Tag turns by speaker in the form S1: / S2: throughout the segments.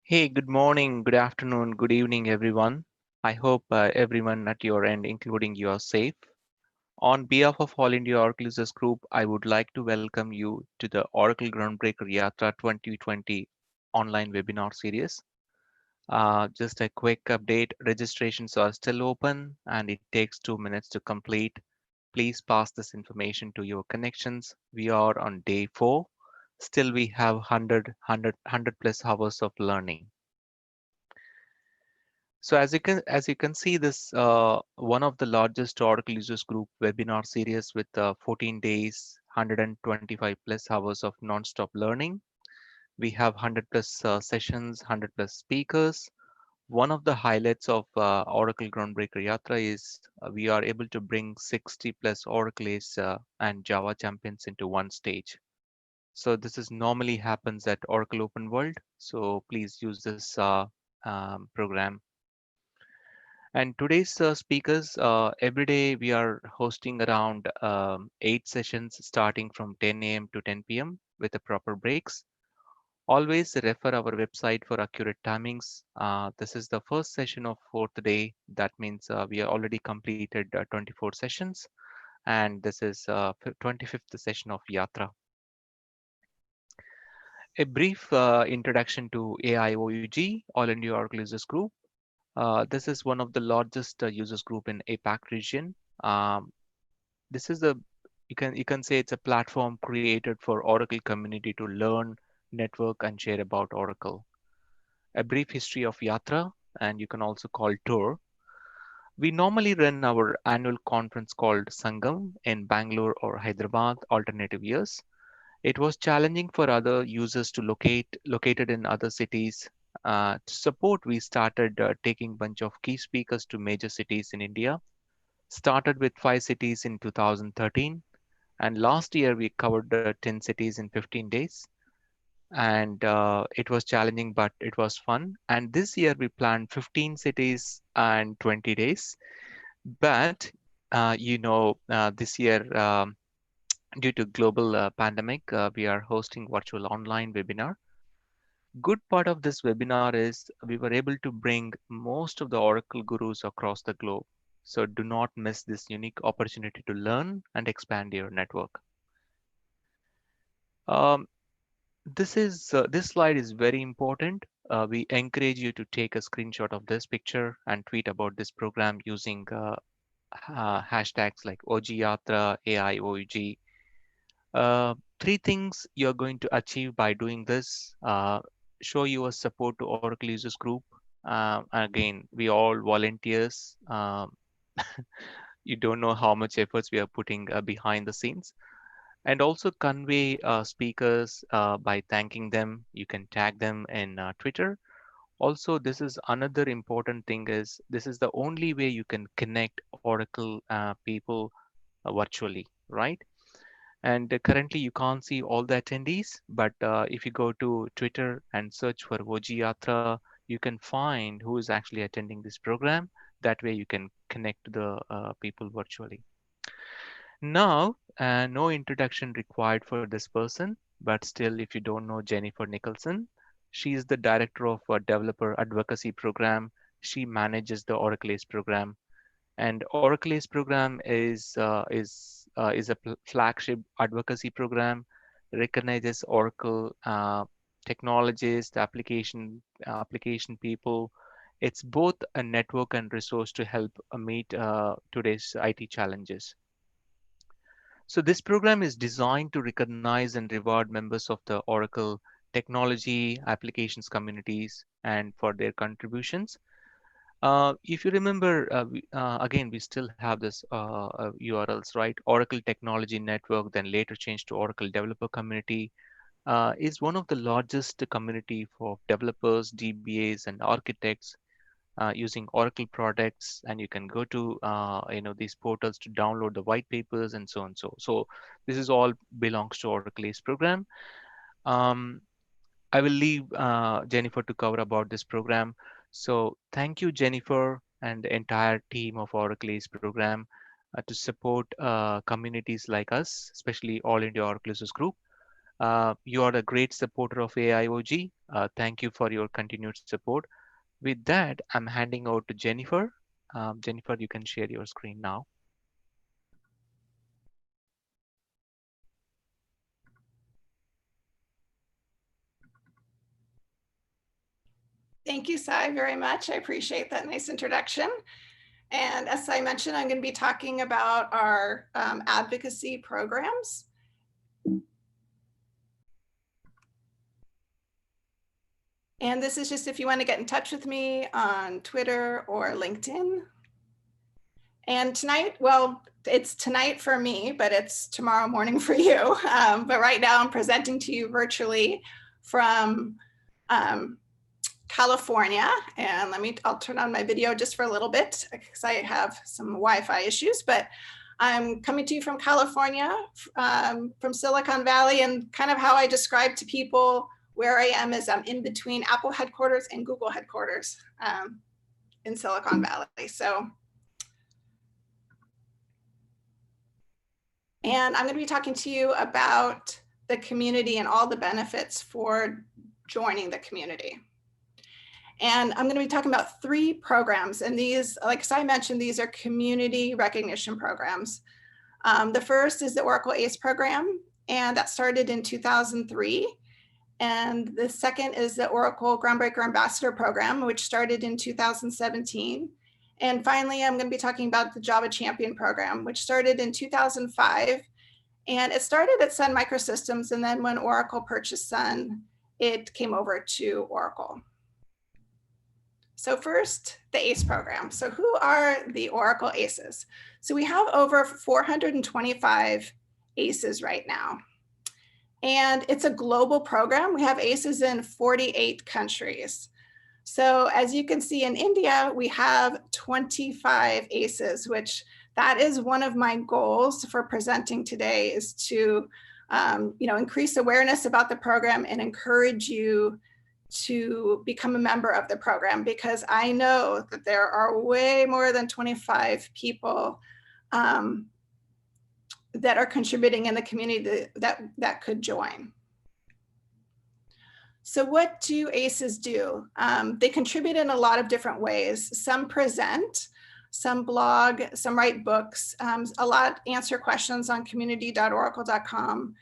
S1: Hey, good morning, good afternoon, good evening, everyone. I hope everyone at your end, including you, are safe. On behalf of All India Oracle Users Group, I would like to welcome you to the Oracle Groundbreaker Yatra 2020 online webinar series. Just a quick update, registrations are still open and it takes 2 minutes to complete. Please pass this information to your connections. We are on day 4. Still, we have 100 plus hours of learning. So as you can see, this one of the largest Oracle Users Group webinar series with 14 days, 125 plus hours of non-stop learning. We have 100 plus sessions, 100 plus speakers. One of the highlights of Oracle Groundbreaker Yatra is we are able to bring 60 plus Oracle Ace and Java champions into one stage. So this is normally happens at Oracle Open World. So please use this program. And today's speakers, every day we are hosting around 8 sessions starting from 10 a.m. to 10 p.m. with the proper breaks. Always refer our website for accurate timings. This is the first session of fourth day. That means we are already completed 24 sessions. And this is 25th session of Yatra. A brief introduction to AIOUG, All India Oracle Users Group. This is one of the largest users group in APAC region. Um, this is a you can say it's a platform created for Oracle community to learn, network, and share about Oracle. A brief history of Yatra, and you can also call tour. We normally run our annual conference called Sangam in Bangalore or Hyderabad alternative years. It was challenging for other users to located in other cities. To support, we started taking bunch of key speakers to major cities in India. Started with 5 cities in 2013, and last year we covered 10 cities in 15 days. And it was challenging, but it was fun. And this year we planned 15 cities and 20 days. But this year, due to global pandemic, we are hosting virtual online webinar. Good part of this webinar is we were able to bring most of the Oracle gurus across the globe. So do not miss this unique opportunity to learn and expand your network. Um, this slide is very important. We encourage you to take a screenshot of this picture and tweet about this program using hashtags like OGYatra, AIOUG. Three things you're going to achieve by doing this. Show your support to Oracle Users Group. Again, we all volunteers. You don't know how much efforts we are putting behind the scenes. And also convey speakers by thanking them. You can tag them in Twitter. Also, this is another important thing is this is the only way you can connect Oracle people virtually, right? And currently you can't see all the attendees, but if you go to Twitter and search for Voji Yatra, you can find who is actually attending this program. That way you can connect to the people virtually. Now, no introduction required for this person, but still, if you don't know Jennifer Nicholson, she is the director of a developer advocacy program. She manages the Oracle ACE program, and Oracle ACE program is a flagship advocacy program, recognizes Oracle technologists, application people. It's both a network and resource to help meet today's IT challenges. So this program is designed to recognize and reward members of the Oracle technology applications communities and for their contributions. If you remember, again, we still have this URLs, right? Oracle Technology Network, then later changed to Oracle Developer Community, is one of the largest community for developers, DBAs, and architects using Oracle products. And you can go to these portals to download the white papers and so on. So this is all belongs to Oracle ACE program. Um, I will leave Jennifer to cover about this program. So thank you, Jennifer, and the entire team of Oracle ACE program to support communities like us, especially All India Oracle Users Group. You are a great supporter of AIOG. Thank you for your continued support. With that, I'm handing over to Jennifer. Jennifer, you can share your screen now.
S2: Thank you, Sai, very much. I appreciate that nice introduction. And as I mentioned, I'm going to be talking about our advocacy programs. And this is just if you want to get in touch with me on Twitter or LinkedIn. And tonight, well, it's tonight for me, but it's tomorrow morning for you. But right now I'm presenting to you virtually from California. And I'll turn on my video just for a little bit because I have some Wi-Fi issues, but I'm coming to you from California, from Silicon Valley, and kind of how I describe to people where I am is I'm in between Apple headquarters and Google headquarters in Silicon Valley. So, and I'm going to be talking to you about the community and all the benefits for joining the community. And I'm going to be talking about 3 programs. And these, like I mentioned, these are community recognition programs. The first is the Oracle ACE program, and that started in 2003. And the second is the Oracle Groundbreaker Ambassador program, which started in 2017. And finally, I'm going to be talking about the Java Champion program, which started in 2005. And it started at Sun Microsystems. And then when Oracle purchased Sun, it came over to Oracle. So first, the ACE program. So who are the Oracle ACEs? So we have over 425 ACEs right now. And it's a global program. We have ACEs in 48 countries. So as you can see in India, we have 25 ACEs, which that is one of my goals for presenting today, is to increase awareness about the program and encourage you to become a member of the program, because I know that there are way more than 25 people that are contributing in the community that could join. So what do ACEs do? They contribute in a lot of different ways. Some present, some blog, some write books, a lot answer questions on community.oracle.com.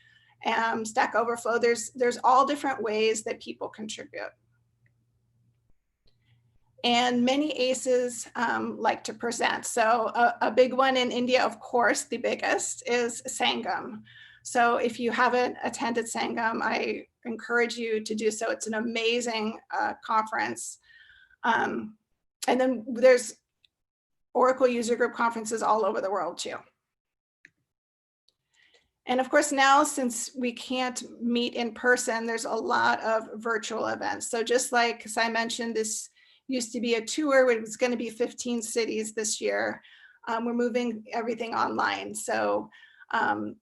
S2: Stack Overflow, there's all different ways that people contribute. And many ACEs like to present. So a big one in India, of course, the biggest is Sangam. So if you haven't attended Sangam, I encourage you to do so. It's an amazing conference. And then there's Oracle user group conferences all over the world too. And of course, now, since we can't meet in person, there's a lot of virtual events. So just like as I mentioned, this used to be a tour, it was going to be 15 cities this year. We're moving everything online. So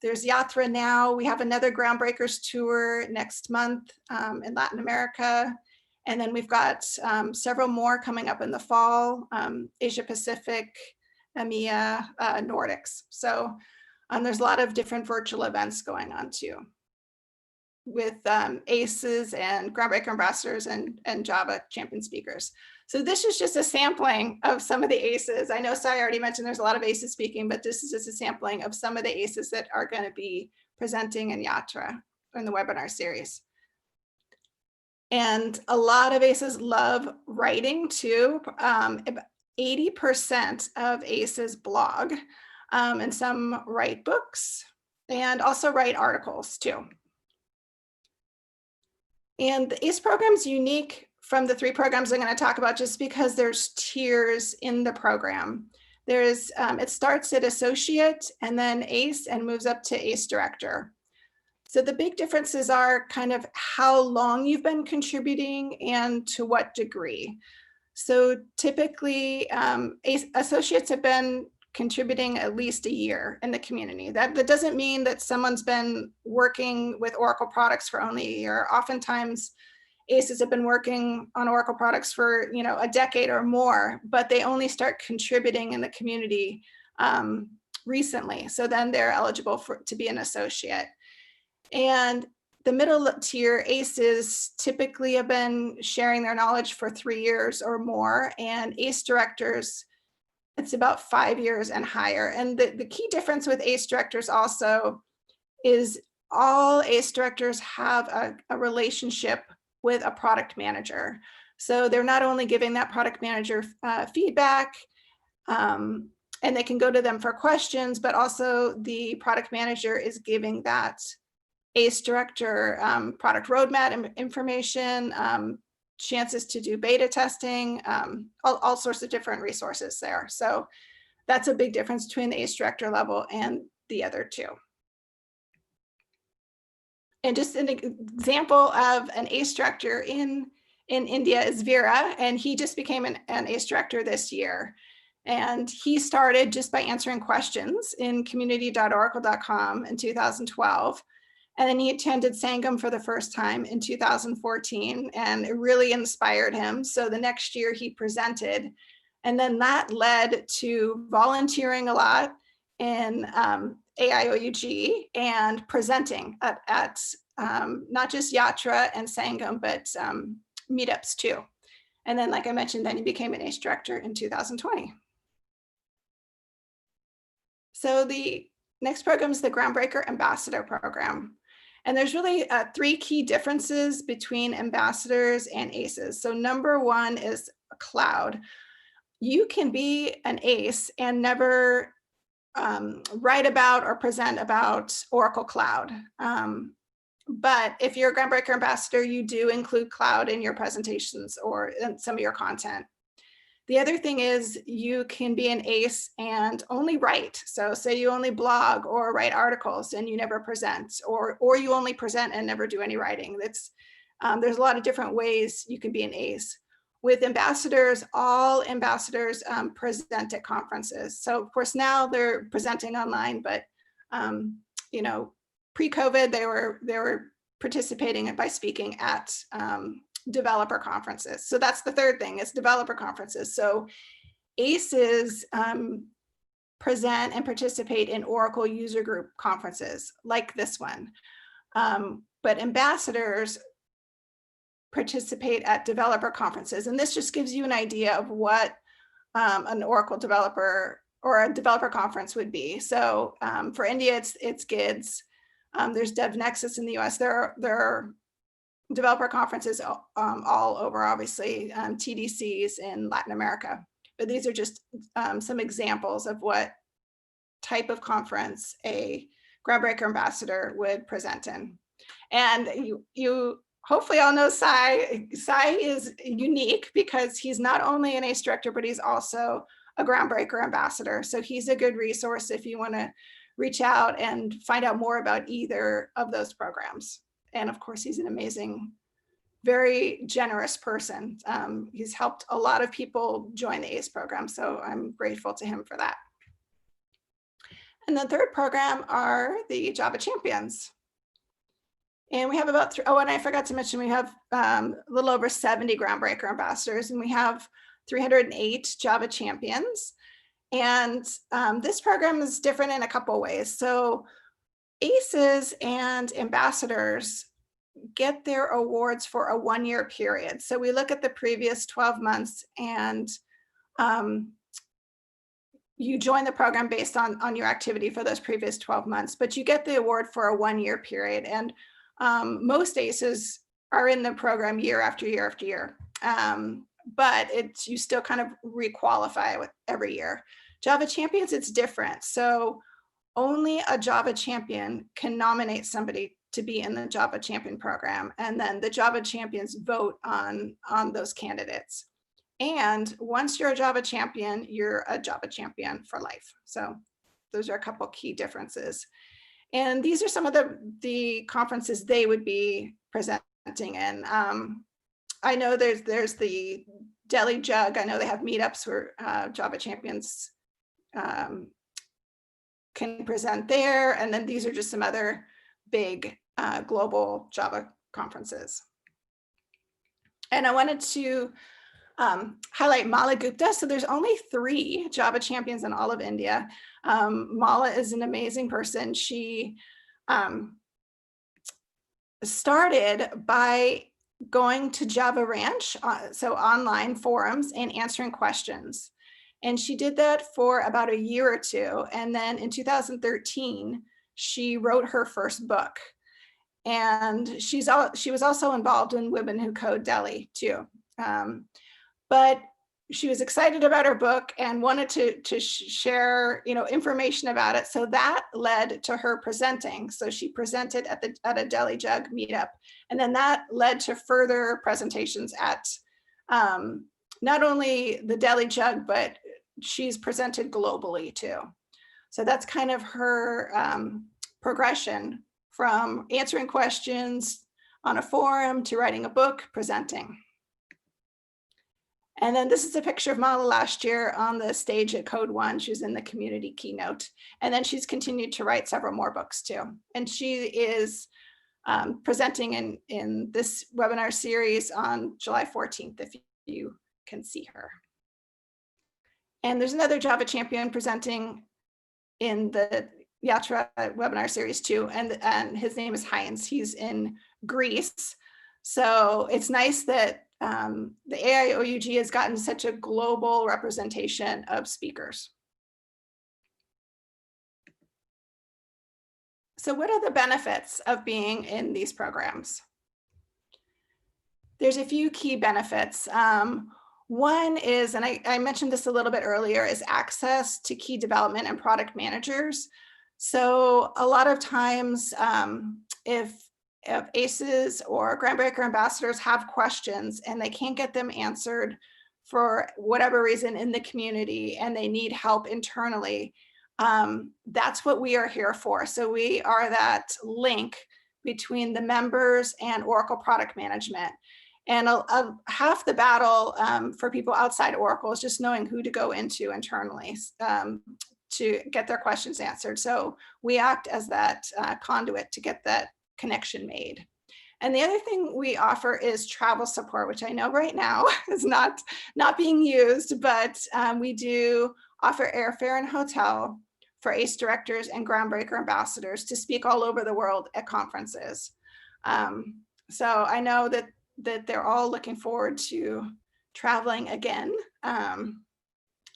S2: there's Yatra now. We have another Groundbreakers tour next month in Latin America. And then we've got several more coming up in the fall, Asia Pacific, EMEA, Nordics. So there's a lot of different virtual events going on too, with ACEs and Groundbreaker ambassadors and Java champion speakers. So this is just a sampling of some of the ACEs. I know Sai already mentioned there's a lot of ACEs speaking, but this is just a sampling of some of the ACEs that are going to be presenting in Yatra in the webinar series. And a lot of ACEs love writing too. 80% of ACEs blog, and some write books and also write articles too. And the ACE program is unique from the 3 programs I'm going to talk about just because there's tiers in the program. There's, it starts at associate and then ACE and moves up to ACE director. So the big differences are kind of how long you've been contributing and to what degree. So typically ACE associates have been contributing at least a year in the community. That doesn't mean that someone's been working with Oracle products for only a year. Oftentimes, ACEs have been working on Oracle products for a decade or more, but they only start contributing in the community recently. So then they're eligible to be an associate. And the middle tier, ACEs, typically have been sharing their knowledge for 3 years or more, and ACE directors, it's about 5 years and higher. And the key difference with ACE directors also is all ACE directors have a relationship with a product manager. So they're not only giving that product manager feedback, and they can go to them for questions, but also the product manager is giving that ACE director product roadmap information, chances to do beta testing, all sorts of different resources there. So that's a big difference between the ACE director level and the other two. And just an example of an ACE director in India is Veera, and he just became an ACE director this year. And he started just by answering questions in community.oracle.com in 2012. And then he attended Sangam for the first time in 2014, and it really inspired him. So the next year he presented, and then that led to volunteering a lot in AIOUG and presenting at not just Yatra and Sangam, but meetups too. And then, like I mentioned, then he became an ACE director in 2020. So the next program is the Groundbreaker Ambassador Program. And there's really 3 key differences between ambassadors and ACEs. So number 1 is cloud. You can be an ACE and never write about or present about Oracle Cloud. But if you're a Groundbreaker Ambassador, you do include cloud in your presentations or in some of your content. The other thing is you can be an ACE and only write. So say you only blog or write articles and you never present, or you only present and never do any writing. There's a lot of different ways you can be an ACE. With ambassadors, all ambassadors present at conferences. So of course now they're presenting online, but pre-COVID they were participating by speaking at developer conferences. So that's the third thing, is developer conferences. So ACEs present and participate in Oracle user group conferences like this one. But ambassadors participate at developer conferences. And this just gives you an idea of what an Oracle developer or a developer conference would be. So for India, it's GIDS. There's DevNexus in the US. There are developer conferences all over, obviously, TDCs in Latin America. But these are just some examples of what type of conference a Groundbreaker ambassador would present in. And you hopefully all know Sai. Sai is unique because he's not only an ACE director, but he's also a Groundbreaker ambassador. So he's a good resource if you want to reach out and find out more about either of those programs. And of course, he's an amazing, very generous person. He's helped a lot of people join the ACE program, so I'm grateful to him for that. And the third program are the Java Champions. And we have about, and I forgot to mention, we have a little over 70 Groundbreaker ambassadors, and we have 308 Java Champions. And this program is different in a couple of ways. So ACEs and ambassadors get their awards for a 1-year period. So we look at the previous 12 months and you join the program based on your activity for those previous 12 months, but you get the award for a 1-year period. And most ACEs are in the program year after year after year. But you still kind of requalify with every year. Java Champions, it's different. So only a Java champion can nominate somebody to be in the Java Champion program. And then the Java Champions vote on those candidates. And once you're a Java champion, you're a Java champion for life. So those are a couple key differences. And these are some of the conferences they would be presenting in. I know there's the Delhi Jug. I know they have meetups where Java champions can present there. And then these are just some other big global Java conferences. And I wanted to highlight Mala Gupta. So there's only 3 Java champions in all of India. Mala is an amazing person. She started by going to Java Ranch, so online forums, and answering questions. And she did that for about a year or two. And then in 2013, she wrote her first book. And she was also involved in Women Who Code Delhi too. But she was excited about her book and wanted to share, information about it. So that led to her presenting. So she presented at a Delhi Jug meetup, and then that led to further presentations at not only the Delhi Jug, but she's presented globally too. So that's kind of her progression from answering questions on a forum to writing a book, presenting. And then this is a picture of Mala last year on the stage at Code One. She was in the community keynote. And then she's continued to write several more books too. And she is presenting in this webinar series on July 14th, if you can see her. And there's another Java champion presenting in the Yatra webinar series too. And his name is Heinz. He's in Greece. So it's nice that the AIOUG has gotten such a global representation of speakers. So what are the benefits of being in these programs? There's a few key benefits. One is, and I mentioned this a little bit earlier, is access to key development and product managers. So a lot of times, if ACEs or Groundbreaker ambassadors have questions and they can't get them answered for whatever reason in the community and they need help internally, that's what we are here for. So we are that link between the members and Oracle product management. And half the battle for people outside Oracle is just knowing who to go into internally to get their questions answered. So we act as that conduit to get that connection made. And the other thing we offer is travel support, which I know right now is not being used, but we do offer airfare and hotel for ACE directors and Groundbreaker ambassadors to speak all over the world at conferences. So I know that they're all looking forward to traveling again,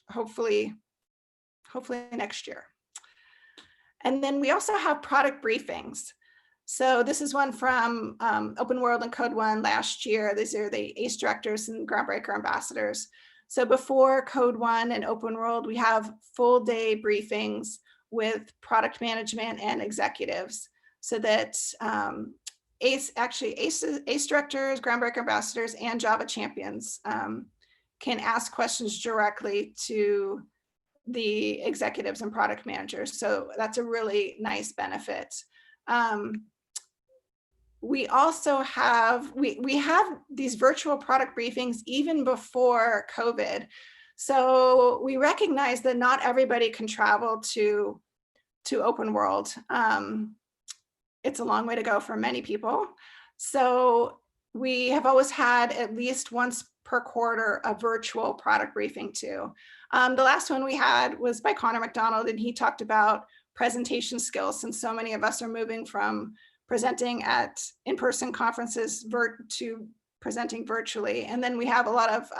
S2: hopefully next year. And then we also have product briefings. So this is one from Open World and Code One last year. These are the ACE directors and Groundbreaker ambassadors. So before Code One and Open World, we have full day briefings with product management and executives so that ACE directors, Groundbreaker ambassadors, and Java champions can ask questions directly to the executives and product managers. So that's a really nice benefit. We also have, we have these virtual product briefings even before COVID. So we recognize that not everybody can travel to Open World. It's a long way to go for many people. So we have always had at least once per quarter a virtual product briefing too. The last one we had was by Connor McDonald, and he talked about presentation skills, since so many of us are moving from presenting at in-person conferences to presenting virtually. And then we have a lot of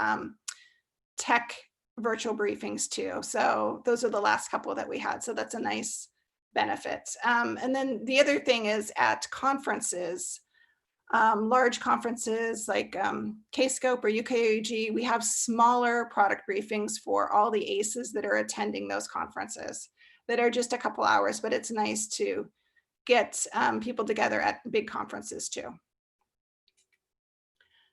S2: tech virtual briefings too. So those are the last couple that we had. So that's a nice benefit. And then the other thing is at conferences, large conferences like KScope or UKAG, we have smaller product briefings for all the ACEs that are attending those conferences that are just a couple hours, but it's nice to get people together at big conferences too.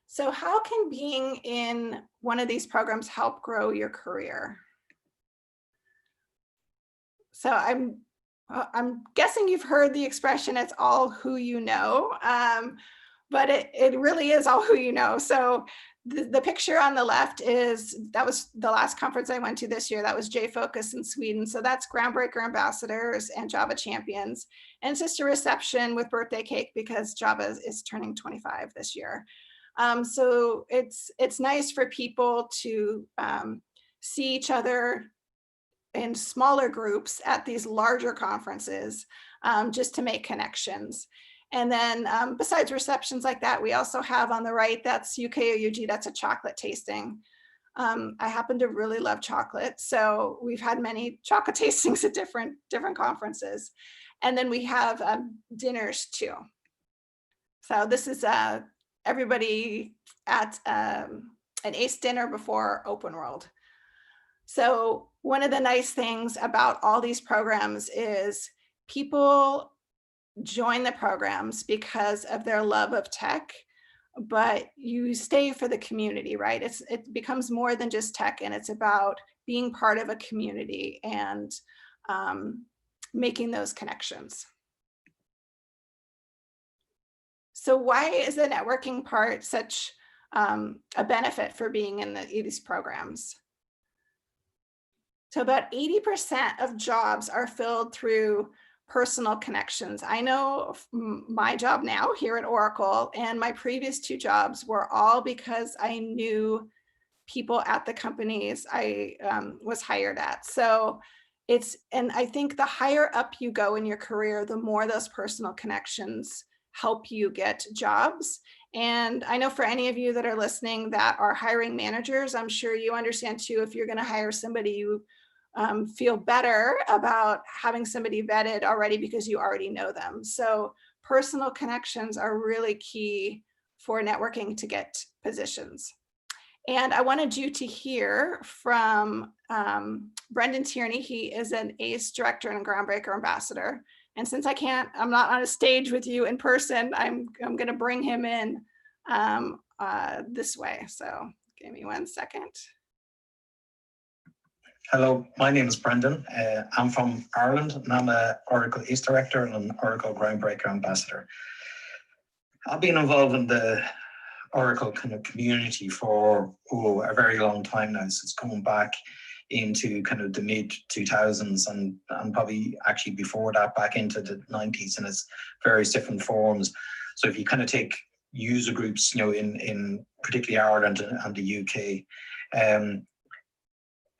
S2: So how can being in one of these programs help grow your career? So I'm guessing you've heard the expression, it's all who you know, but it really is all who you know. So the picture on the left that was the last conference I went to this year. That was JFocus in Sweden. So that's Groundbreaker ambassadors and Java champions. And it's just a reception with birthday cake because Java is turning 25 this year. So it's nice for people to see each other in smaller groups at these larger conferences, just to make connections. And then besides receptions like that, we also have on the right, that's UKOUG, that's a chocolate tasting. I happen to really love chocolate, so we've had many chocolate tastings at different conferences. And then we have dinners too. So this is everybody at an ACE dinner before Open World. So one of the nice things about all these programs is people join the programs because of their love of tech, but you stay for the community, right? It becomes more than just tech, and it's about being part of a community and making those connections. So why is the networking part such a benefit for being in these programs? So about 80% of jobs are filled through personal connections. I know my job now here at Oracle and my previous 2 jobs were all because I knew people at the companies I was hired at. So and I think the higher up you go in your career, the more those personal connections help you get jobs. And I know for any of you that are listening that are hiring managers, I'm sure you understand too, if you're going to hire somebody, you feel better about having somebody vetted already because you already know them. So personal connections are really key for networking to get positions. And I wanted you to hear from Brendan Tierney. He is an ACE director and a Groundbreaker ambassador. And since I'm not on a stage with you in person, I'm going to bring him in this way. So give me 1 second.
S3: Hello, my name is Brendan. I'm from Ireland and I'm an Oracle ACE Director and an Oracle Groundbreaker Ambassador. I've been involved in the Oracle kind of community for a very long time now. So it's coming back into kind of the mid 2000s and probably actually before that back into the 90s in its various different forms. So if you kind of take user groups, in particularly Ireland and the UK,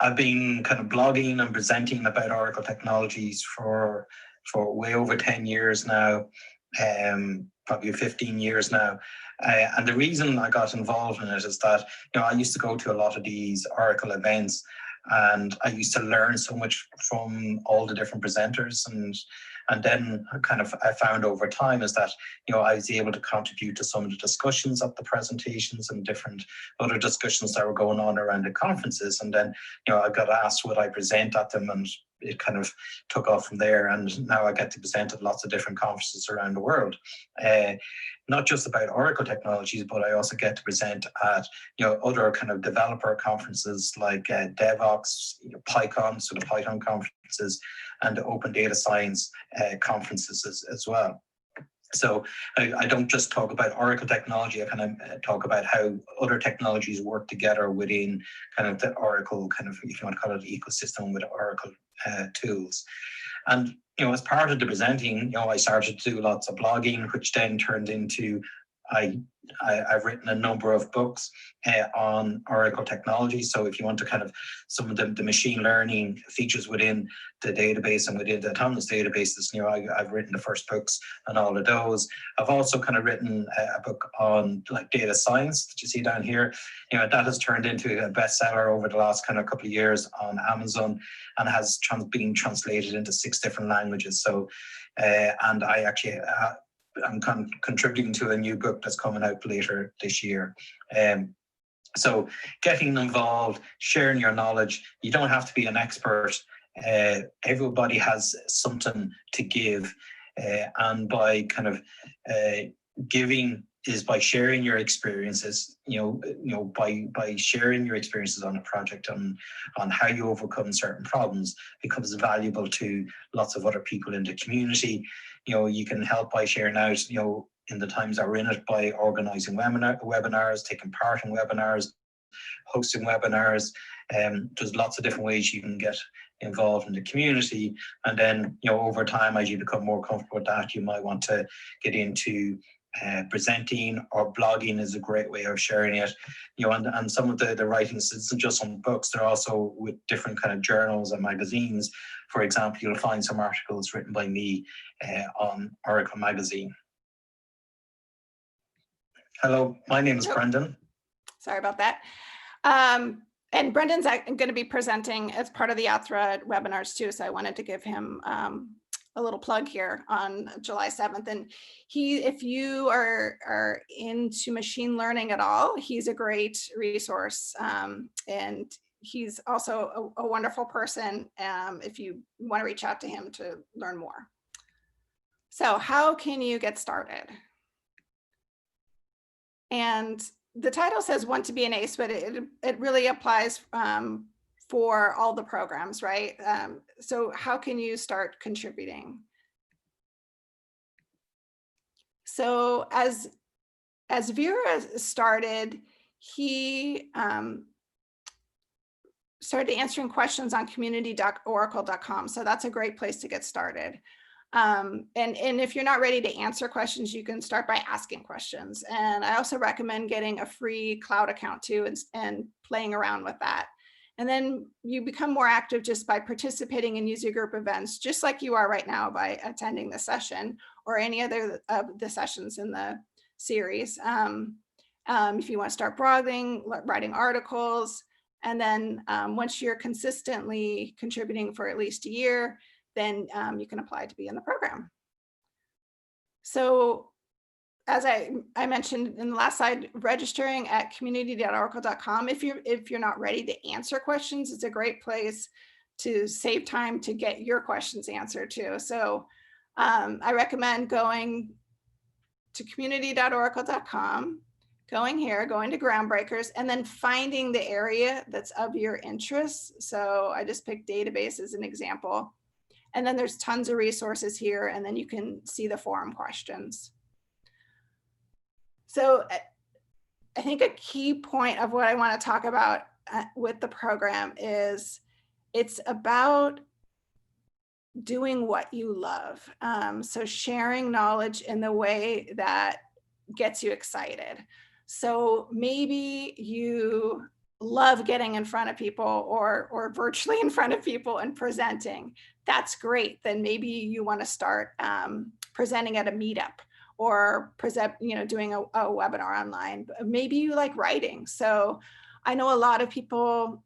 S3: I've been kind of blogging and presenting about Oracle technologies for way over 10 years now, probably 15 years now. And the reason I got involved in it is that, I used to go to a lot of these Oracle events and I used to learn so much from all the different presenters. And then I found over time is that, I was able to contribute to some of the discussions at the presentations and different other discussions that were going on around the conferences. And then, I got asked would I present at them, and it kind of took off from there. And now I get to present at lots of different conferences around the world. Not just about Oracle technologies, but I also get to present at, other kind of developer conferences like DevOps, PyCon, so the Python conferences, and the Open Data Science conferences as well. So I don't just talk about Oracle technology, I kind of talk about how other technologies work together within kind of the Oracle kind of, if you want to call it, ecosystem with Oracle tools. And, as part of the presenting, I started to do lots of blogging, which then turned into, I've written a number of books on Oracle technology. So if you want to kind of some of the machine learning features within the database and within the autonomous databases, I've written the first books on all of those. I've also kind of written a book on like data science that you see down here. That has turned into a bestseller over the last kind of couple of years on Amazon and has been translated into 6 different languages. So, and I actually I'm contributing to a new book that's coming out later this year. So getting involved, sharing your knowledge, you don't have to be an expert. Everybody has something to give. And by kind of giving is by sharing your experiences, by sharing your experiences on a project on how you overcome certain problems becomes valuable to lots of other people in the community. You can help by sharing out, in the times that we're in it, by organizing webinars, taking part in webinars, hosting webinars. There's lots of different ways you can get involved in the community. And then, over time, as you become more comfortable with that, you might want to get into presenting, or blogging is a great way of sharing it. And some of the writings isn't just on books, they're also with different kind of journals and magazines. For example, you'll find some articles written by me on Oracle Magazine. Hello, my name is
S2: Oh,
S3: Brendan.
S2: sorry about that. And Brendan's going to be presenting as part of the ATHRA webinars too. So I wanted to give him a little plug here on July 7th. And if you are into machine learning at all, he's a great resource. And he's also a wonderful person if you want to reach out to him to learn more. So how can you get started? And the title says want to be an ACE, but it really applies for all the programs, right? So how can you start contributing? So as Vera started, he started answering questions on community.oracle.com. So that's a great place to get started. And if you're not ready to answer questions, you can start by asking questions. And I also recommend getting a free cloud account too and playing around with that. And then you become more active just by participating in user group events, just like you are right now by attending the session or any other of the sessions in the series. If you want to start blogging, writing articles, and then once you're consistently contributing for at least a year, then you can apply to be in the program. So as I mentioned in the last slide, registering at community.oracle.com. If you're not ready to answer questions, it's a great place to save time to get your questions answered too. So I recommend going to community.oracle.com, going to Groundbreakers, and then finding the area that's of your interest. So I just picked database as an example. And then there's tons of resources here, and then you can see the forum questions. So I think a key point of what I want to talk about with the program is it's about doing what you love. So sharing knowledge in the way that gets you excited. So maybe you love getting in front of people or virtually in front of people and presenting. That's great. Then maybe you want to start presenting at a meetup or doing a webinar online. Maybe you like writing. So I know a lot of people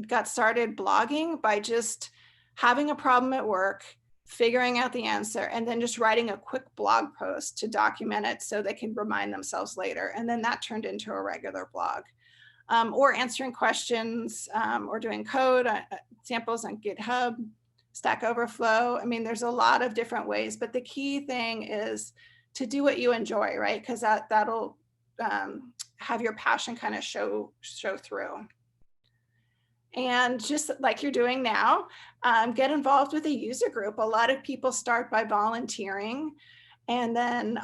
S2: got started blogging by just having a problem at work, figuring out the answer, and then just writing a quick blog post to document it so they can remind themselves later. And then that turned into a regular blog. Or answering questions or doing code samples on GitHub, Stack Overflow. I mean, there's a lot of different ways, but the key thing is to do what you enjoy, right? Because that'll have your passion kind of show through. And just like you're doing now, get involved with a user group. A lot of people start by volunteering and then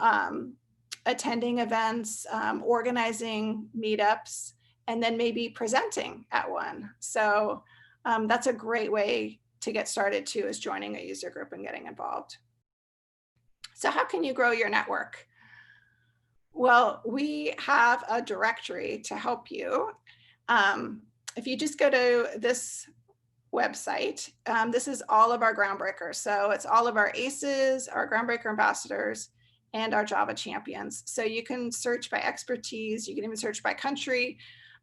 S2: attending events, organizing meetups, and then maybe presenting at one. So that's a great way to get started too, is joining a user group and getting involved. So how can you grow your network? Well, we have a directory to help you. If you just go to this website, this is all of our Groundbreakers. So it's all of our ACEs, our Groundbreaker ambassadors, and our Java champions. So you can search by expertise. You can even search by country,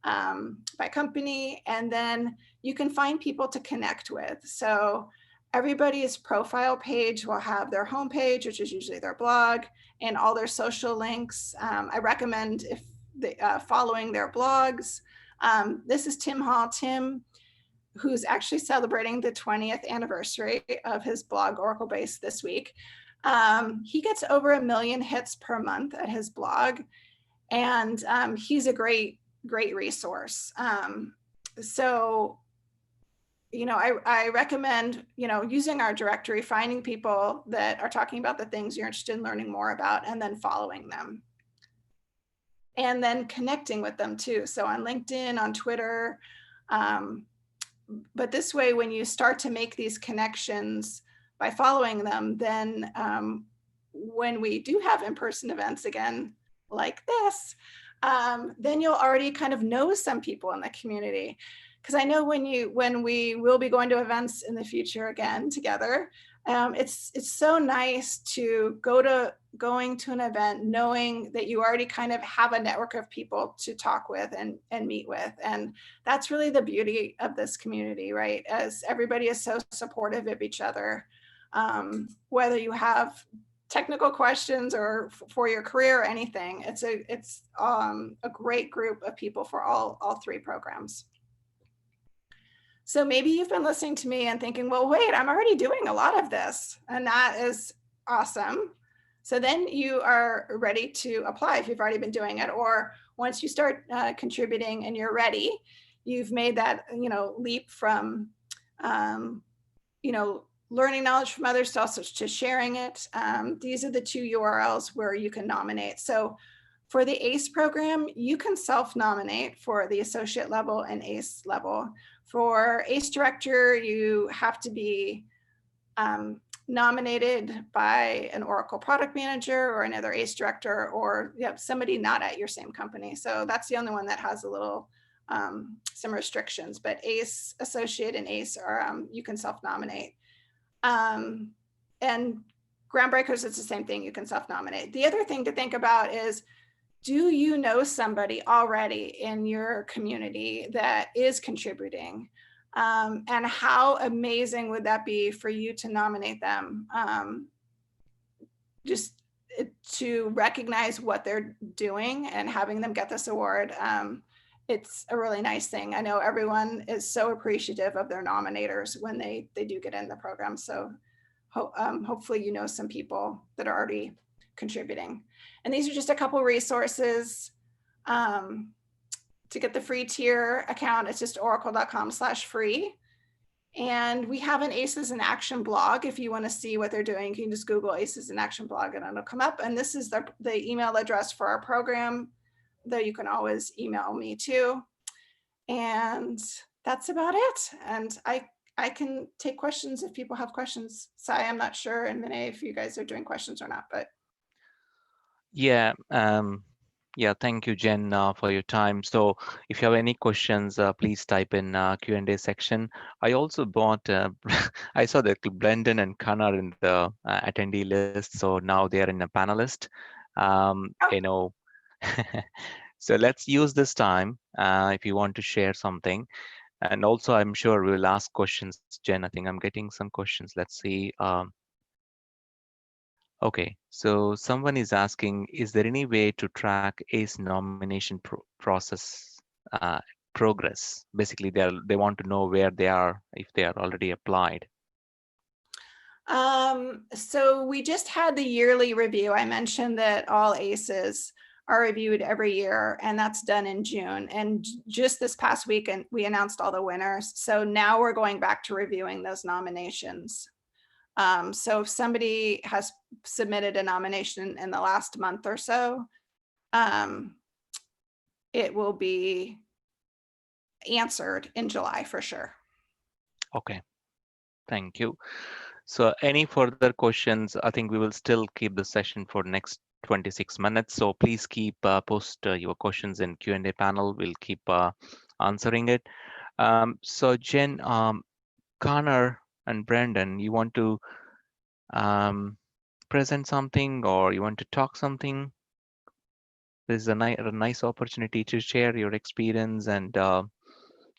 S2: by company, and then you can find people to connect with. So everybody's profile page will have their homepage, which is usually their blog, and all their social links. I recommend following their blogs. This is Tim Hall. Tim, who's actually celebrating the 20th anniversary of his blog, Oracle Base, this week. He gets over 1 million hits per month at his blog, and he's a great resource. So, I recommend, using our directory, finding people that are talking about the things you're interested in learning more about, and then following them. And then connecting with them too. So on LinkedIn, on Twitter. But this way, when you start to make these connections by following them, then when we do have in-person events again, like this, then you'll already kind of know some people in the community. Because I know when we will be going to events in the future again together, It's so nice to going to an event knowing that you already kind of have a network of people to talk with and meet with. And that's really the beauty of this community, right? As everybody is so supportive of each other, whether you have technical questions or for your career or anything. It's a great group of people for all three programs. So maybe you've been listening to me and thinking, well, wait, I'm already doing a lot of this, and that is awesome. So then you are ready to apply if you've already been doing it, or once you start contributing and you're ready, you've made that leap from learning knowledge from others to also to sharing it. These are the two URLs where you can nominate. So for the ACE program, you can self-nominate for the associate level and ACE level. For ACE director, you have to be nominated by an Oracle product manager or another ACE director, or somebody not at your same company. So that's the only one that has a little some restrictions. But ACE associate and ACE are you can self-nominate. And Groundbreakers, it's the same thing. You can self-nominate. The other thing to think about is, do you know somebody already in your community that is contributing? And how amazing would that be for you to nominate them? Just to recognize what they're doing and having them get this award. It's a really nice thing. I know everyone is so appreciative of their nominators when they do get in the program. So hopefully you know some people that are already contributing. And these are just a couple resources to get the free tier account. It's just oracle.com/free. And we have an ACEs in Action blog. If you want to see what they're doing, you can just Google ACEs in Action blog and it'll come up. And this is the email address for our program, though you can always email me too. And that's about it. And I can take questions if people have questions. Sai, I'm not sure, and Vinay, if you guys are doing questions or not, but.
S1: Yeah, thank you, Jen, for your time. So if you have any questions, please type in Q&A section. I also bought, I saw that Brendan and Khan are in the attendee list, so now they are in a panelist. So let's use this time if you want to share something. And also, I'm sure we'll ask questions, Jen. I think I'm getting some questions. Let's see. Okay, so someone is asking, is there any way to track ACE nomination process progress? Basically, they want to know where they are, if they are already applied.
S2: So we just had the yearly review. I mentioned that all ACEs are reviewed every year, and that's done in June. And just this past weekend, we announced all the winners. So now we're going back to reviewing those nominations. So if somebody has submitted a nomination in the last month or so, it will be answered in July for sure.
S1: Okay, thank you. So any further questions? I think we will still keep the session for next 26 minutes. So please keep post your questions in Q&A panel. We'll keep answering it. So Jen, Connor and Brendan, you want to present something or you want to talk something? This is a nice opportunity to share your experience and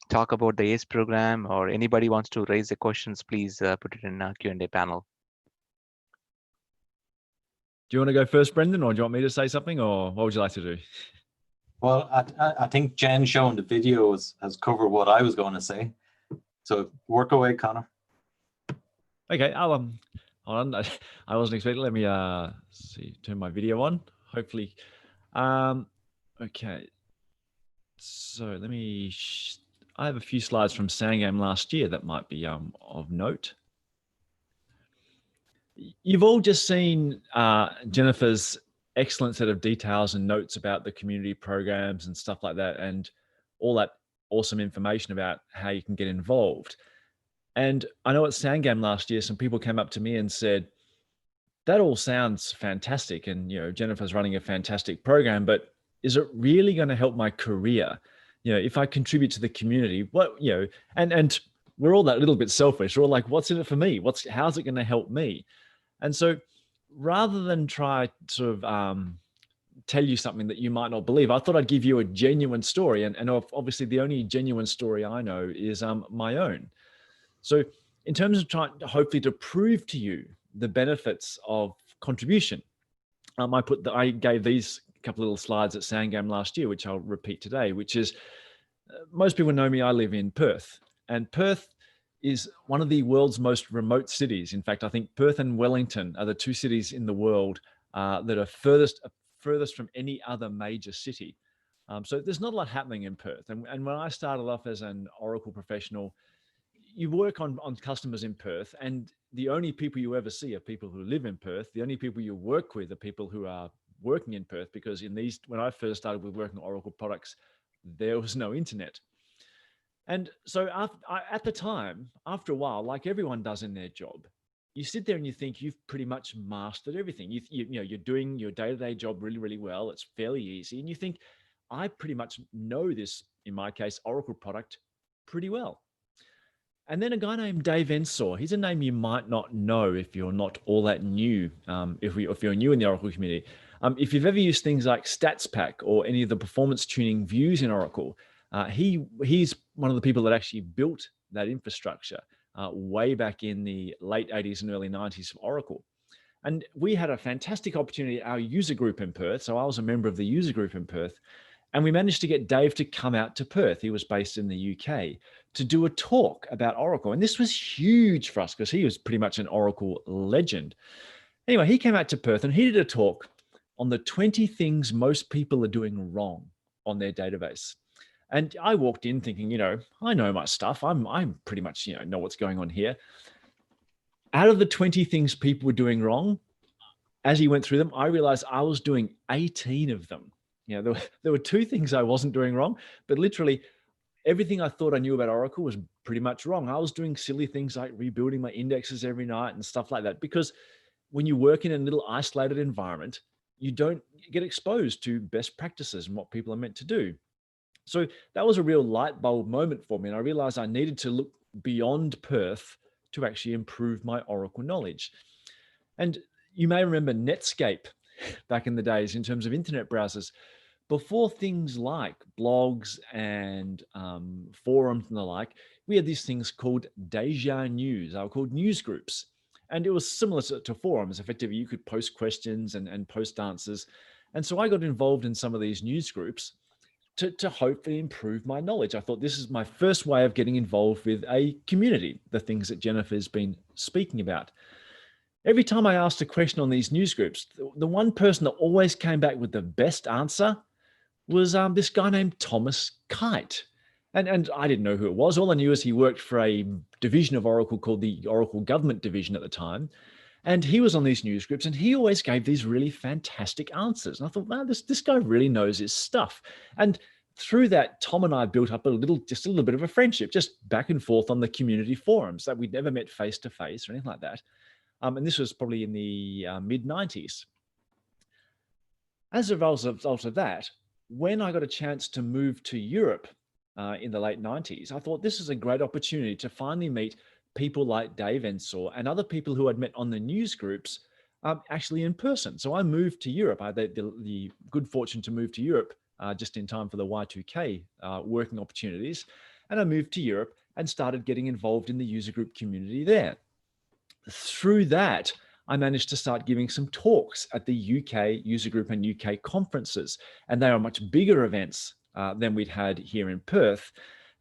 S1: talk about the ACE program, or anybody wants to raise the questions, please put it in a Q&A panel.
S4: Do you want to go first, Brendan, or do you want me to say something, or what would you like to do?
S3: Well, I think Jen showing the video has covered what I was going to say. So work away, Connor.
S4: Okay, I'll hold on. I wasn't expecting. Let me see, turn my video on. Hopefully, okay. So let me. I have a few slides from Sangam last year that might be of note. You've all just seen Jennifer's excellent set of details and notes about the community programs and stuff like that, and all that awesome information about how you can get involved. And I know at Sangam last year, some people came up to me and said, that all sounds fantastic. And, Jennifer's running a fantastic program, but is it really going to help my career? If I contribute to the community, what, and we're all that little bit selfish. We're all like, what's in it for me? How's it going to help me? And so rather than try to sort of tell you something that you might not believe, I thought I'd give you a genuine story. And obviously the only genuine story I know is my own. So in terms of trying hopefully to prove to you the benefits of contribution, I gave these couple of little slides at Sandgame last year, which I'll repeat today, which is most people know me, I live in Perth, and Perth is one of the world's most remote cities. In fact, I think Perth and Wellington are the two cities in the world that are furthest from any other major city. So there's not a lot happening in Perth. And when I started off as an Oracle professional, you work on customers in Perth, and the only people you ever see are people who live in Perth. The only people you work with are people who are working in Perth, because when I first started with working on Oracle products, there was no internet. And so at the time, after a while, like everyone does in their job, you sit there and you think you've pretty much mastered everything. You're doing your day-to-day job really, really well. It's fairly easy. And you think, I pretty much know this, in my case, Oracle product pretty well. And then a guy named Dave Ensor, he's a name you might not know if you're not all that new, if you're new in the Oracle community. If you've ever used things like StatsPack or any of the performance tuning views in Oracle, he's one of the people that actually built that infrastructure way back in the late 80s and early 90s of Oracle. And we had a fantastic opportunity at our user group in Perth. So I was a member of the user group in Perth. And we managed to get Dave to come out to Perth. He was based in the UK, to do a talk about Oracle. And this was huge for us because he was pretty much an Oracle legend. Anyway, he came out to Perth and he did a talk on the 20 things most people are doing wrong on their database. And I walked in thinking, I know my stuff. I'm pretty much, know what's going on here. Out of the 20 things people were doing wrong, as he went through them, I realized I was doing 18 of them. There were 2 things I wasn't doing wrong, but literally everything I thought I knew about Oracle was pretty much wrong. I was doing silly things like rebuilding my indexes every night and stuff like that, because when you work in a little isolated environment, you don't get exposed to best practices and what people are meant to do. So that was a real light bulb moment for me. And I realized I needed to look beyond Perth to actually improve my Oracle knowledge. And you may remember Netscape back in the days in terms of internet browsers. Before things like blogs and forums and the like, we had these things called Deja News. They were called news groups. And it was similar to forums. Effectively, you could post questions and post answers. And so I got involved in some of these news groups to hopefully improve my knowledge. I thought this is my first way of getting involved with a community, the things that Jennifer's been speaking about. Every time I asked a question on these news groups, the one person that always came back with the best answer was this guy named Thomas Kite. And I didn't know who it was. All I knew is he worked for a division of Oracle called the Oracle Government Division at the time. And he was on these news groups and he always gave these really fantastic answers. And I thought, wow, this guy really knows his stuff. And through that, Tom and I built up just a little bit of a friendship, just back and forth on the community forums that we'd never met face to face or anything like that. And this was probably in the mid-90s. As a result of that, when I got a chance to move to Europe in the late 90s, I thought this is a great opportunity to finally meet people like Dave Ensor and other people who I'd met on the news groups actually in person. So I moved to Europe. I had the good fortune to move to Europe just in time for the Y2K working opportunities. And I moved to Europe and started getting involved in the user group community there. Through that, I managed to start giving some talks at the UK user group and UK conferences. And they are much bigger events than we'd had here in Perth.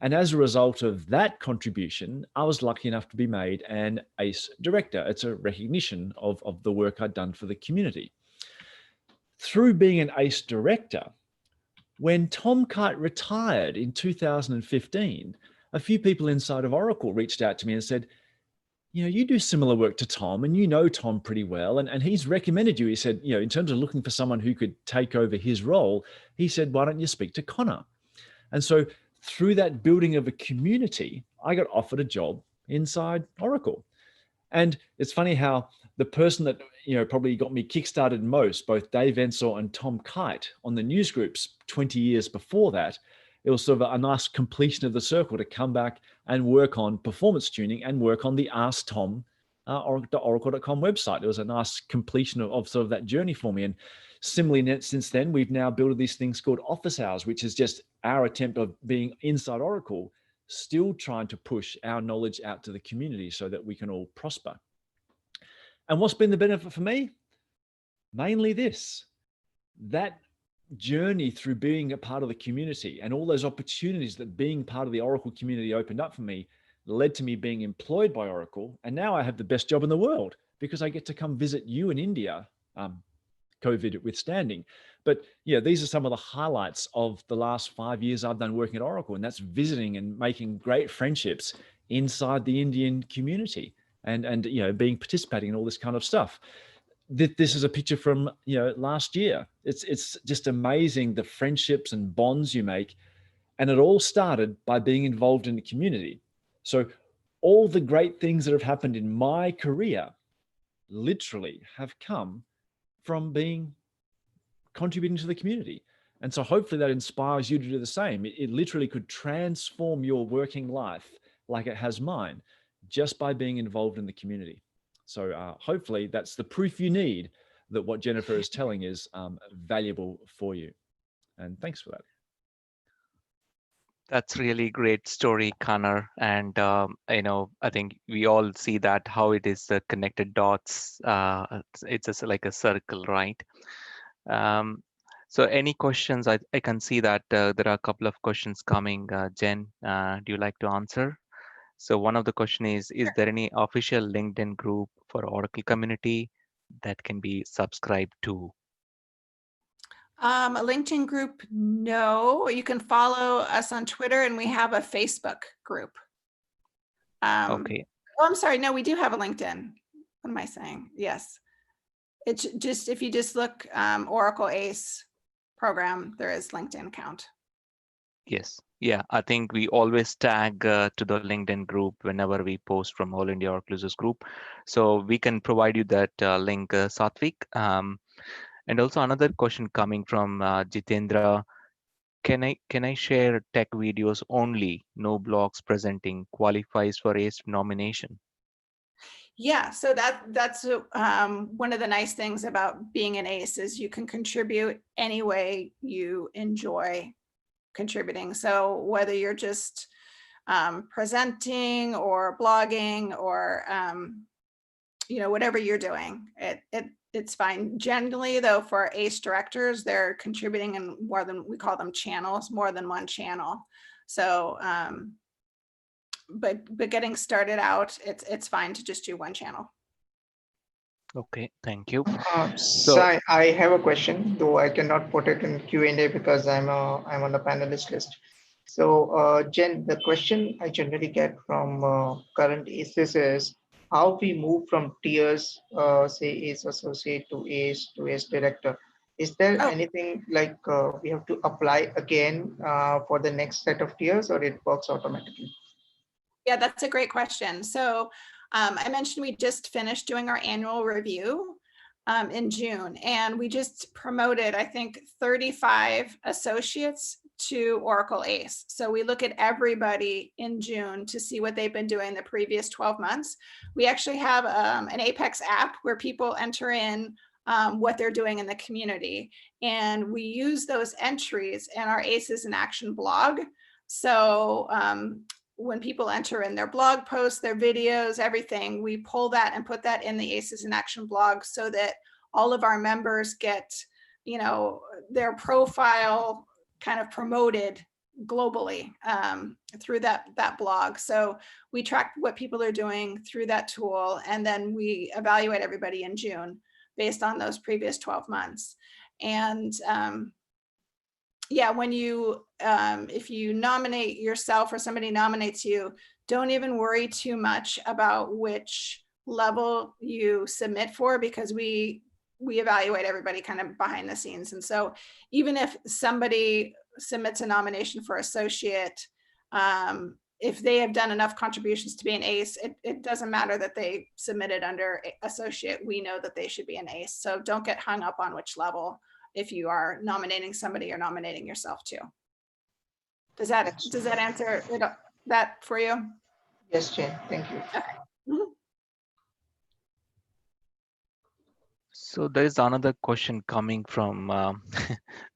S4: And as a result of that contribution, I was lucky enough to be made an ACE director. It's a recognition of the work I'd done for the community. Through being an ACE director, when Tom Kite retired in 2015, a few people inside of Oracle reached out to me and said, you do similar work to Tom and you know Tom pretty well. And he's recommended you. He said, in terms of looking for someone who could take over his role, he said, why don't you speak to Connor? And so through that building of a community, I got offered a job inside Oracle. And it's funny how the person that, probably got me kickstarted most, both Dave Ensor and Tom Kite on the news groups 20 years before that, it was sort of a nice completion of the circle to come back and work on performance tuning and work on the Ask Tom Oracle.com website. It was a nice completion of sort of that journey for me. And similarly, since then, we've now built these things called office hours, which is just our attempt of being inside Oracle, still trying to push our knowledge out to the community so that we can all prosper. And what's been the benefit for me? Mainly this, that journey through being a part of the community and all those opportunities that being part of the Oracle community opened up for me led to me being employed by Oracle. And now I have the best job in the world because I get to come visit you in India, COVID withstanding. But yeah, these are some of the highlights of the last 5 years I've done working at Oracle, and that's visiting and making great friendships inside the Indian community and you know, participating in all this kind of stuff. This is a picture from, you know, last year. It's just amazing the friendships and bonds you make. And it all started by being involved in the community. So all the great things that have happened in my career literally have come from contributing to the community. And so hopefully that inspires you to do the same. It literally could transform your working life like it has mine just by being involved in the community. So hopefully that's the proof you need that what Jennifer is telling is valuable for you. And thanks for that.
S1: That's really great story, Connor. And you know, I think we all see that how it is the connected dots. It's just like a circle, right? So any questions? I can see that there are a couple of questions coming. Jen, do you like to answer? So one of the question is there any official LinkedIn group for Oracle community that can be subscribed to?
S2: A LinkedIn group, no. You can follow us on Twitter, and we have a Facebook group.
S1: Okay.
S2: Oh, I'm sorry. No, we do have a LinkedIn. What am I saying? Yes. It's just, if you just look Oracle ACE program, there is LinkedIn account.
S1: Yes. Yeah, I think we always tag to the LinkedIn group whenever we post from All India Oracle Users Group. So we can provide you that link, Satvik. And also another question coming from Jitendra. Can I share tech videos only, no blogs presenting, qualifies for ACE nomination?
S2: Yeah, so that's one of the nice things about being an ACE is you can contribute any way you enjoy contributing. So whether you're just presenting or blogging or you know, whatever you're doing, it's fine. Generally, though, for ACE directors, they're contributing in more than, we call them channels, more than one channel. So, but getting started out, it's fine to just do one channel.
S1: Okay, thank you.
S5: So I have a question, though I cannot put it in Q&A because I'm on the panelist list. So Jen, the question I generally get from current ACEs is how we move from tiers, say ACE associate to ACE director. Is there anything like we have to apply again for the next set of tiers, or it works automatically?
S2: Yeah, that's a great question. So I mentioned we just finished doing our annual review in June, and we just promoted, I think, 35 associates to Oracle ACE. So we look at everybody in June to see what they've been doing the previous 12 months. We actually have an Apex app where people enter in what they're doing in the community. And we use those entries in our ACEs in Action blog. So when people enter in their blog posts, their videos, everything, we pull that and put that in the ACEs in Action blog so that all of our members get, you know, their profile kind of promoted globally through that blog. So we track what people are doing through that tool, and then we evaluate everybody in June based on those previous 12 months. And yeah, when you, if you nominate yourself or somebody nominates you, don't even worry too much about which level you submit for, because we evaluate everybody kind of behind the scenes. And so even if somebody submits a nomination for associate, if they have done enough contributions to be an ACE, it doesn't matter that they submitted under associate. We know that they should be an ACE. So don't get hung up on which level if you are nominating somebody or nominating yourself too. Does that answer that for you?
S5: Yes, Jen, thank you.
S2: Mhm.
S1: So there is another question coming from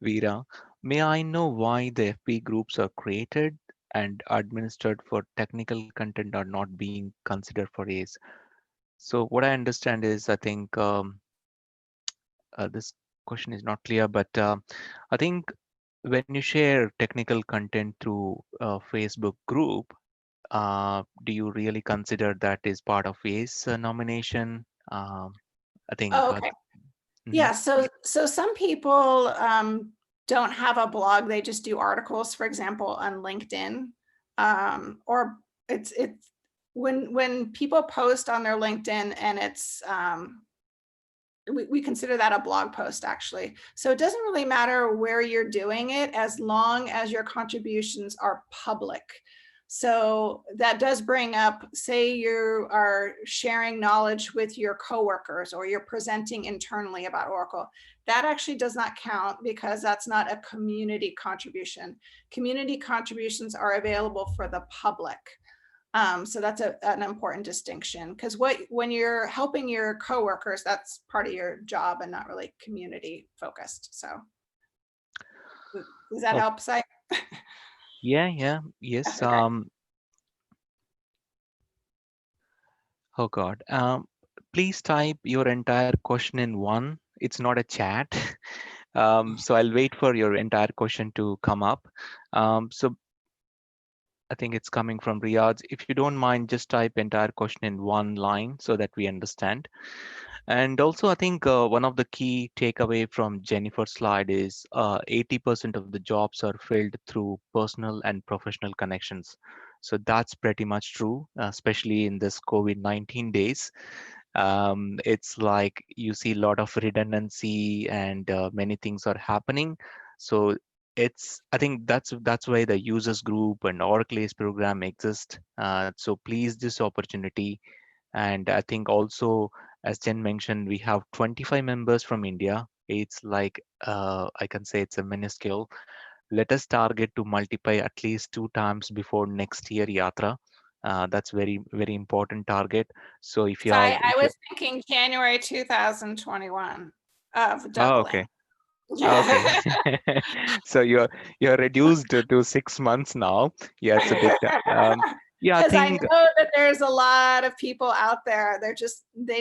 S1: Veera. May I know why the FB groups are created and administered for technical content are not being considered for ACE? So what I understand is, I think this question is not clear, but I think when you share technical content through a Facebook group, do you really consider that is part of ACE nomination? I think.
S2: Oh, okay.
S1: Mhm.
S2: Yeah, so some people don't have a blog, they just do articles, for example, on LinkedIn. Or it's when people post on their LinkedIn and it's we consider that a blog post actually. So it doesn't really matter where you're doing it as long as your contributions are public. So that does bring up, say you are sharing knowledge with your coworkers or you're presenting internally about Oracle. That actually does not count because that's not a community contribution. Community contributions are available for the public. So that's an important distinction because when you're helping your coworkers, that's part of your job and not really community focused. So does that
S1: Oh,
S2: help, Si?
S1: yeah, yes.
S2: Okay.
S1: Oh God. Please type your entire question in one. It's not a chat. So I'll wait for your entire question to come up. So I think it's coming from Riyadh. If you don't mind, just type entire question in one line so that we understand. And also, I think one of the key takeaway from Jennifer's slide is 80% of the jobs are filled through personal and professional connections. So that's pretty much true, especially in this COVID-19 days. It's like you see a lot of redundancy and many things are happening. So I think that's why the users group and Oracle's program exist. So please this opportunity. And I think also, as Jen mentioned, we have 25 members from India. It's like I can say it's a minuscule. Let us target to multiply at least 2 times before next year Yatra. That's very important target. So if you
S2: So
S1: have,
S2: I was thinking January 2021 of
S1: oh,
S2: doubling.
S1: okay. Okay. So you're reduced to 6 months now. Yeah, it's a big yeah, I
S2: Because I
S1: think
S2: know that there's a lot of people out there. They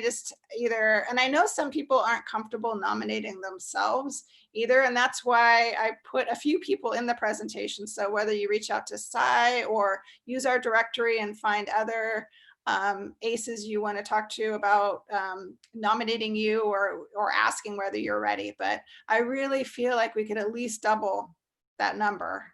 S2: just either, and I know some people aren't comfortable nominating themselves either. And that's why I put a few people in the presentation. So whether you reach out to Sai or use our directory and find other ACEs you want to talk to about nominating you or asking whether you're ready. But I really feel like we could at least double that number.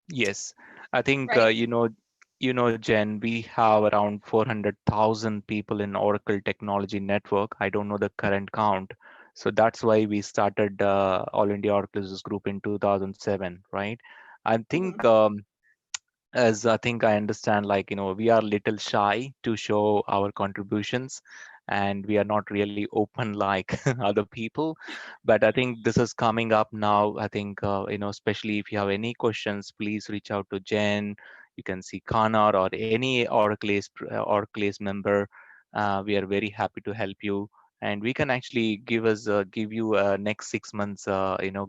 S1: yes. I think
S2: Right.
S1: Jen, we have around 400,000 people in Oracle Technology Network. I don't know the current count. So that's why we started All India Oracle Users Group in 2007, right? I think as I think I understand, like, we are little shy to show our contributions and we are not really open like other people. But I think this is coming up now. I think, especially if you have any questions, please reach out to Jen. You can see Kanar or any Oracle's member. We are very happy to help you. And we can actually give you next 6 months,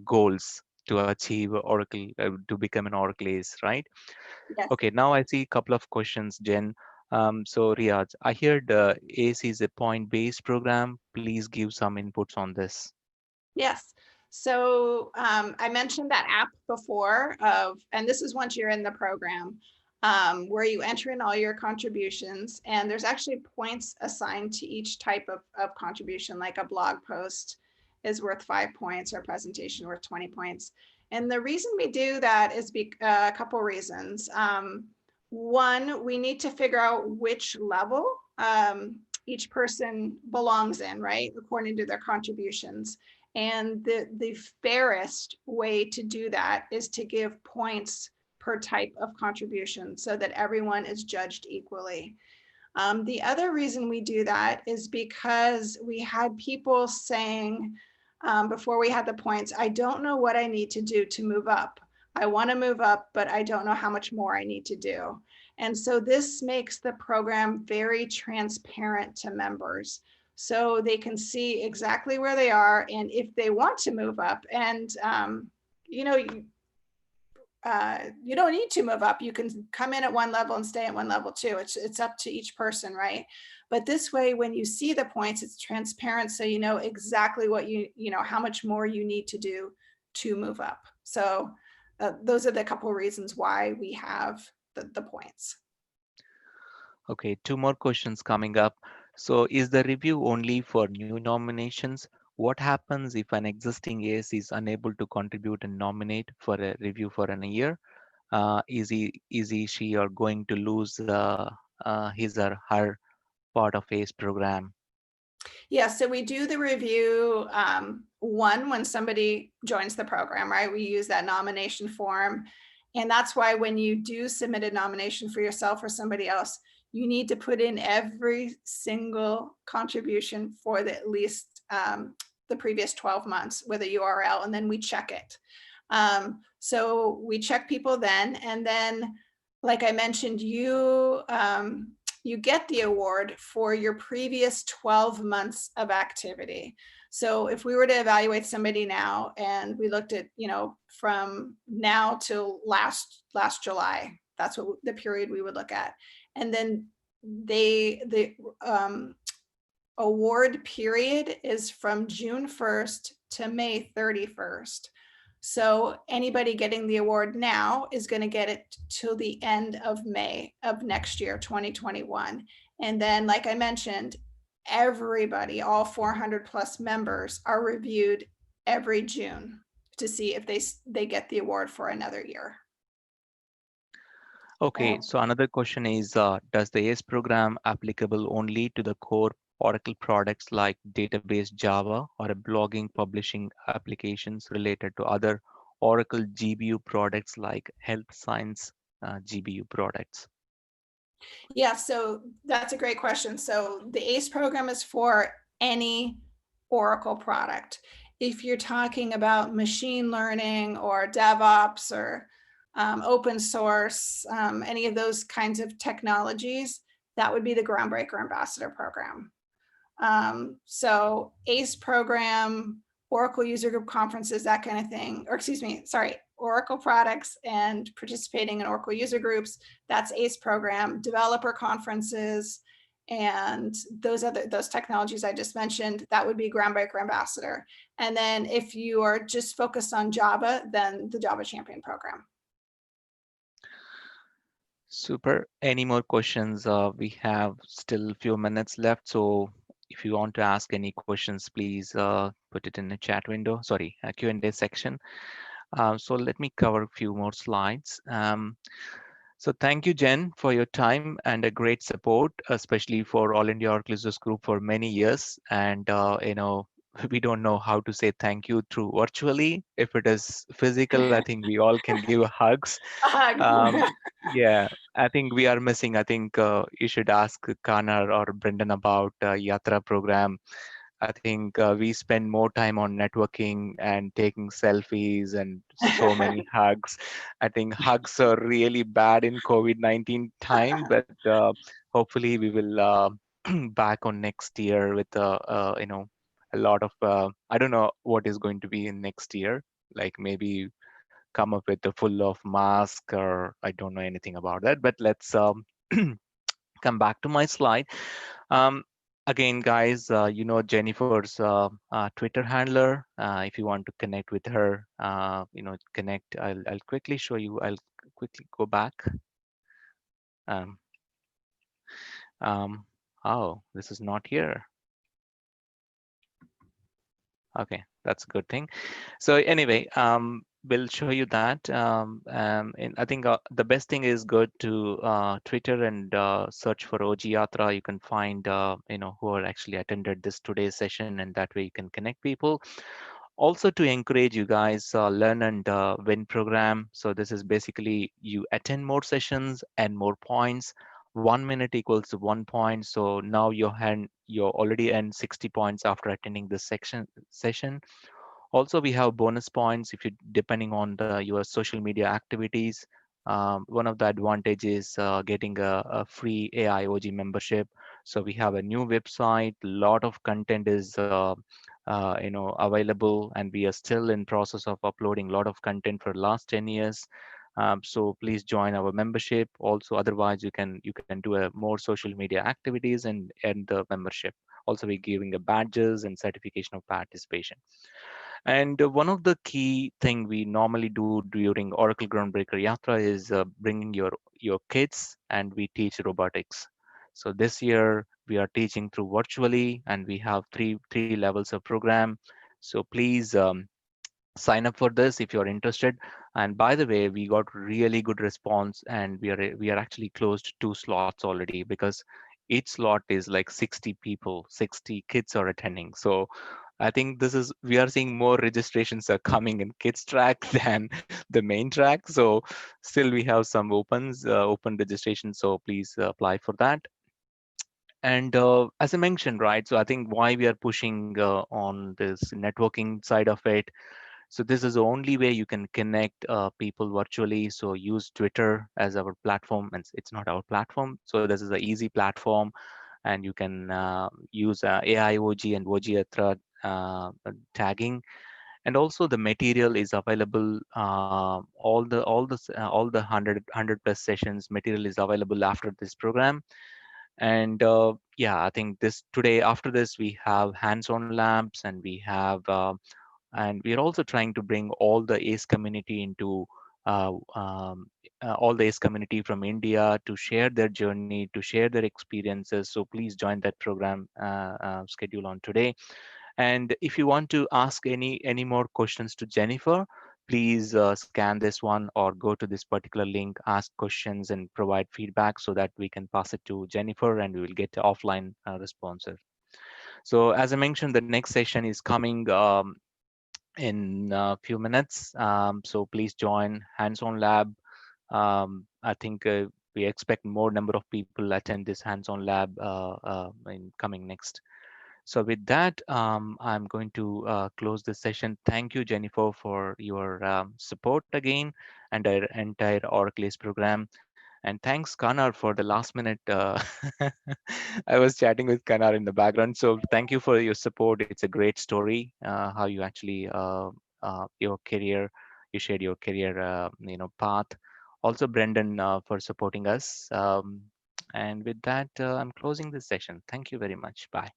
S1: goals to achieve Oracle, to become an Oracle's, right?
S2: Yes.
S1: Okay, now I see a couple of questions, Jen. So Riyadh, I heard ACE is a point-based program. Please give some inputs on this.
S2: Yes. So I mentioned that app before and this is once you're in the program, where you enter in all your contributions and there's actually points assigned to each type of contribution, like a blog post is worth 5 points or a presentation worth 20 points. And the reason we do that is a couple reasons. One, we need to figure out which level each person belongs in, right, according to their contributions. And the fairest way to do that is to give points per type of contribution so that everyone is judged equally. The other reason we do that is because we had people saying before we had the points, I don't know what I need to do to move up. I want to move up, but I don't know how much more I need to do. And so this makes the program very transparent to members, so they can see exactly where they are and if they want to move up. And you know, you don't need to move up. You can come in at one level and stay at one level too. It's up to each person, right? But this way, when you see the points, it's transparent, so you know exactly what you know how much more you need to do to move up. So those are the couple of reasons why we have the points.
S1: Okay, two more questions coming up. So is the review only for new nominations? What happens if an existing AS is unable to contribute and nominate for a review for a year? Is he, she, or going to lose his or her part of ACE program?
S2: Yeah, so we do the review one when somebody joins the program, right? We use that nomination form. And that's why when you do submit a nomination for yourself or somebody else, you need to put in every single contribution for at least the previous 12 months with a URL, and then we check it. So we check people then, and then, like I mentioned, you get the award for your previous 12 months of activity. So if we were to evaluate somebody now and we looked at, you know, from now till last July, that's what the period we would look at. And then the award period is from June 1st to May 31st. So anybody getting the award now is going to get it till the end of May of next year, 2021. And then, like I mentioned, everybody, all 400 plus members, are reviewed every June to see if they get the award for another year.
S1: Okay, so another question is, does the ACE program applicable only to the core Oracle products like database Java, or a blogging publishing applications related to other Oracle GBU products like health science GBU products?
S2: Yeah, so that's a great question. So the ACE program is for any Oracle product. If you're talking about machine learning or DevOps or open source, any of those kinds of technologies, that would be the Groundbreaker Ambassador program. So ACE program, Oracle user group conferences, that kind of thing, or excuse me, sorry, Oracle products and participating in Oracle user groups, that's ACE program. Developer conferences and those technologies I just mentioned, that would be Groundbreaker Ambassador. And then if you are just focused on Java, then the Java Champion program.
S1: Super. Any more questions? We have still a few minutes left, so if you want to ask any questions, please put it in the chat window. Sorry, Q&A section. So let me cover a few more slides. So thank you, Jen, for your time and a great support, especially for All India Oracle Users Group for many years. And you know, we don't know how to say thank you through virtually. If it is physical, I think we all can give hugs.
S2: A hug.
S1: Yeah, I think we are missing. I think you should ask Kanar or Brendan about Yatra program. I think we spend more time on networking and taking selfies and so many hugs. I think hugs are really bad in COVID-19 time, but hopefully we will back on next year with you know, a lot of I don't know what is going to be in next year. Like maybe come up with a full of mask, or I don't know anything about that. But let's come back to my slide. Um, Again, guys, you know Jennifer's Twitter handler. If you want to connect with her, you know, connect. I'll quickly show you. I'll quickly go back. Um, um, oh, this is not here. Okay, that's a good thing. So anyway, we'll show you that. And I think the best thing is go to Twitter and search for OG Yatra. You can find you know, who are actually attended this today's session, and that way you can connect people. Also, to encourage you guys, learn and win program. So this is basically you attend more sessions and more points. 1 minute equals to 1 point. So now you already earned 60 points after attending this session. Also, we have bonus points if you depending on your social media activities. One of the advantages getting a free AIOG membership. So we have a new website. A lot of content is available, and we are still in process of uploading a lot of content for last 10 years. So please join our membership. Also, otherwise you can do a more social media activities and the membership. Also, we're giving a badges and certification of participation. And one of the key thing we normally do during Oracle Groundbreaker Yatra is bringing your kids, and we teach robotics. So this year we are teaching through virtually, and we have three levels of program. So please sign up for this if you're interested. And by the way, we got really good response, and we are actually closed 2 slots already, because each slot is like 60 people, 60 kids are attending. So I think this is we are seeing more registrations are coming in kids track than the main track. So still we have some open registration, so please apply for that. And as I mentioned, right, so I think why we are pushing on this networking side of it. So this is the only way you can connect people virtually. So use Twitter as our platform, and it's not our platform. So this is an easy platform, and you can use AIOG and OGIATRA tagging. And also the material is available. All the 100 plus sessions material is available after this program. And yeah, I think this today after this we have hands-on labs, and we're also trying to bring all the ACE community into all the ACE community from India to share their journey, to share their experiences. So please join that program schedule on today. And if you want to ask any more questions to Jennifer, please scan this one or go to this particular link, ask questions and provide feedback so that we can pass it to Jennifer and we will get offline responses. So as I mentioned, the next session is coming in a few minutes. So please join hands-on lab. I think we expect more number of people attend this hands-on lab in coming next. So with that, I'm going to close this session. Thank you, Jennifer, for your support again and our entire Oracle's program. And thanks, Kanar, for the last minute. I was chatting with Kanar in the background. So thank you for your support. It's a great story, how you actually, your career, you shared your career, path. Also, Brendan, for supporting us. And with that, I'm closing this session. Thank you very much. Bye.